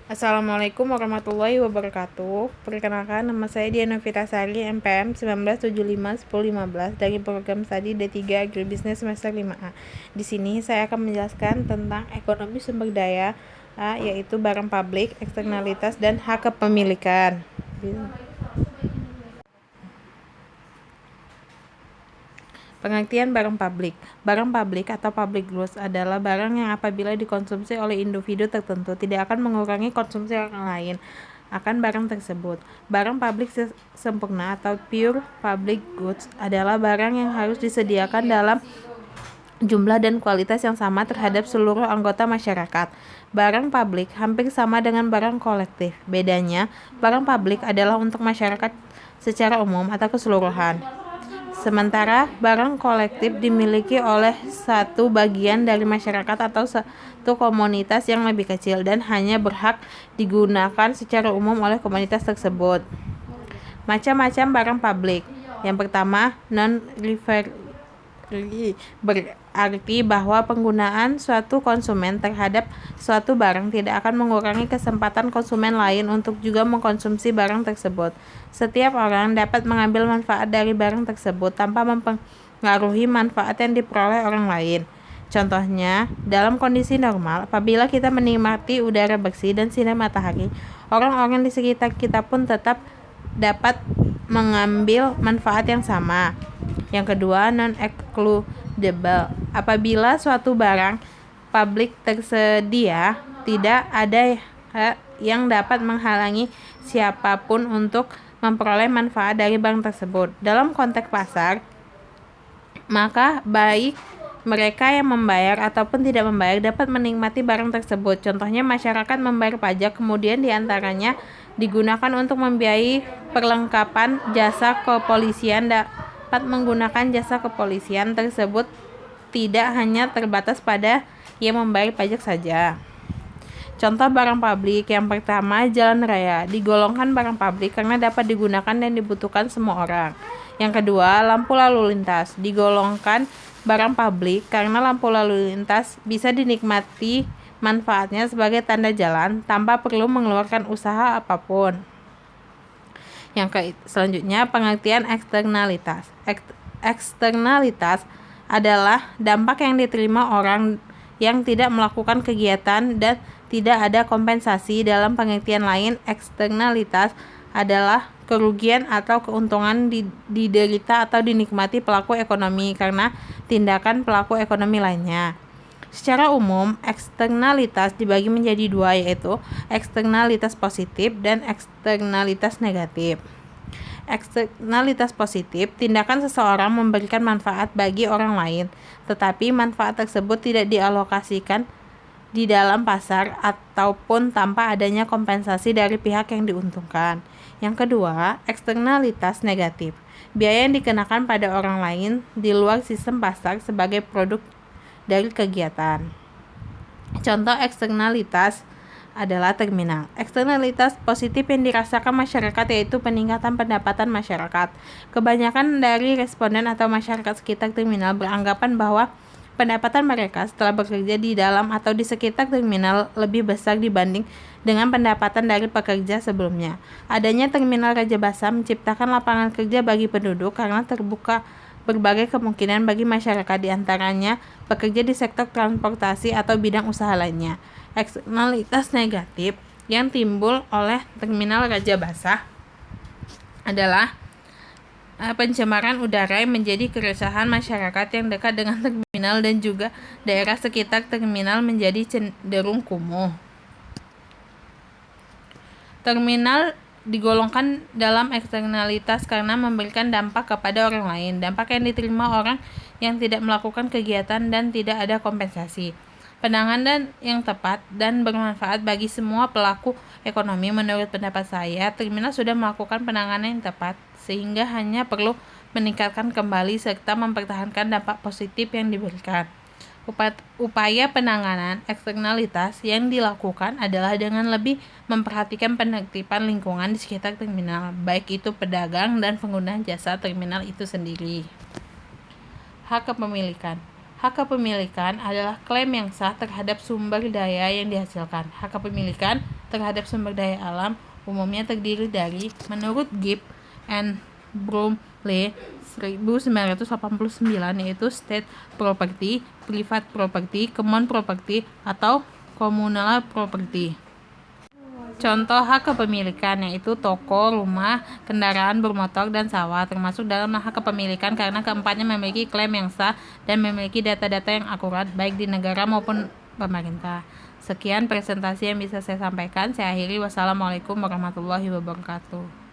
Assalamualaikum warahmatullahi wabarakatuh. Perkenalkan, nama saya Diana Fitasari, MPM 1975-1015 dari program studi D3 Agribisnis semester 5A. Di sini saya akan menjelaskan tentang ekonomi sumber daya, yaitu barang publik, eksternalitas, dan hak kepemilikan. Pengertian barang publik. Barang publik atau public goods adalah barang yang apabila dikonsumsi oleh individu tertentu tidak akan mengurangi konsumsi orang lain akan barang tersebut. Barang publik sempurna atau pure public goods adalah barang yang harus disediakan dalam jumlah dan kualitas yang sama terhadap seluruh anggota masyarakat. Barang publik hampir sama dengan barang kolektif. Bedanya, barang publik adalah untuk masyarakat secara umum atau keseluruhan. Sementara barang kolektif dimiliki oleh satu bagian dari masyarakat atau satu komunitas yang lebih kecil dan hanya berhak digunakan secara umum oleh komunitas tersebut. Macam-macam barang publik. Yang pertama, non-referry, berarti bahwa penggunaan suatu konsumen terhadap suatu barang tidak akan mengurangi kesempatan konsumen lain untuk juga mengkonsumsi barang tersebut. Setiap orang dapat mengambil manfaat dari barang tersebut tanpa mempengaruhi manfaat yang diperoleh orang lain. Contohnya, dalam kondisi normal, apabila kita menikmati udara bersih dan sinar matahari, orang-orang di sekitar kita pun tetap dapat mengambil manfaat yang sama. Yang kedua, non-excludable. Apabila suatu barang publik tersedia, tidak ada yang dapat menghalangi siapapun untuk memperoleh manfaat dari barang tersebut. Dalam konteks pasar, maka baik mereka yang membayar ataupun tidak membayar dapat menikmati barang tersebut. Contohnya, masyarakat membayar pajak, kemudian diantaranya digunakan untuk membiayai perlengkapan jasa kepolisian. Dapat menggunakan jasa kepolisian tersebut tidak hanya terbatas pada yang membayar pajak saja. Contoh barang publik yang pertama, jalan raya digolongkan barang publik karena dapat digunakan dan dibutuhkan semua orang. Yang kedua, lampu lalu lintas digolongkan barang publik karena lampu lalu lintas bisa dinikmati manfaatnya sebagai tanda jalan tanpa perlu mengeluarkan usaha apapun. Selanjutnya, pengertian eksternalitas. Eksternalitas adalah dampak yang diterima orang yang tidak melakukan kegiatan dan tidak ada kompensasi. Dalam pengertian lain, eksternalitas adalah kerugian atau keuntungan diderita atau dinikmati pelaku ekonomi karena tindakan pelaku ekonomi lainnya. Secara umum, eksternalitas dibagi menjadi dua, yaitu eksternalitas positif dan eksternalitas negatif. Eksternalitas positif, tindakan seseorang memberikan manfaat bagi orang lain, tetapi manfaat tersebut tidak dialokasikan di dalam pasar ataupun tanpa adanya kompensasi dari pihak yang diuntungkan. Yang kedua, eksternalitas negatif, biaya yang dikenakan pada orang lain di luar sistem pasar sebagai produk dari kegiatan. Contoh eksternalitas adalah terminal. Eksternalitas positif yang dirasakan masyarakat yaitu peningkatan pendapatan masyarakat. Kebanyakan dari responden atau masyarakat sekitar terminal beranggapan bahwa pendapatan mereka setelah bekerja di dalam atau di sekitar terminal lebih besar dibanding dengan pendapatan dari pekerja sebelumnya. Adanya terminal Raja Basa menciptakan lapangan kerja bagi penduduk karena terbuka berbagai kemungkinan bagi masyarakat, diantaranya bekerja di sektor transportasi atau bidang usaha lainnya. Eksternalitas negatif yang timbul oleh terminal Raja Basa adalah pencemaran udara yang menjadi keresahan masyarakat yang dekat dengan terminal dan juga daerah sekitar terminal menjadi cenderung kumuh. Terminal digolongkan dalam eksternalitas karena memberikan dampak kepada orang lain. Dampak yang diterima orang yang tidak melakukan kegiatan dan tidak ada kompensasi. Penanganan yang tepat dan bermanfaat bagi semua pelaku ekonomi. Menurut pendapat saya, terminal sudah melakukan penanganan yang tepat sehingga hanya perlu meningkatkan kembali serta mempertahankan dampak positif yang diberikan. Upaya penanganan eksternalitas yang dilakukan adalah dengan lebih memperhatikan penertiban lingkungan di sekitar terminal, baik itu pedagang dan pengguna jasa terminal itu sendiri. Hak kepemilikan. Hak kepemilikan adalah klaim yang sah terhadap sumber daya yang dihasilkan. Hak kepemilikan terhadap sumber daya alam umumnya terdiri dari, menurut Gibb and Bromley 1989, yaitu state property, private property, common property, atau communal property. Contoh hak kepemilikan yaitu toko, rumah, kendaraan bermotor, dan sawah termasuk dalam hak kepemilikan karena keempatnya memiliki klaim yang sah dan memiliki data-data yang akurat baik di negara maupun pemerintah. Sekian presentasi yang bisa saya sampaikan. Saya akhiri. Wassalamualaikum warahmatullahi wabarakatuh.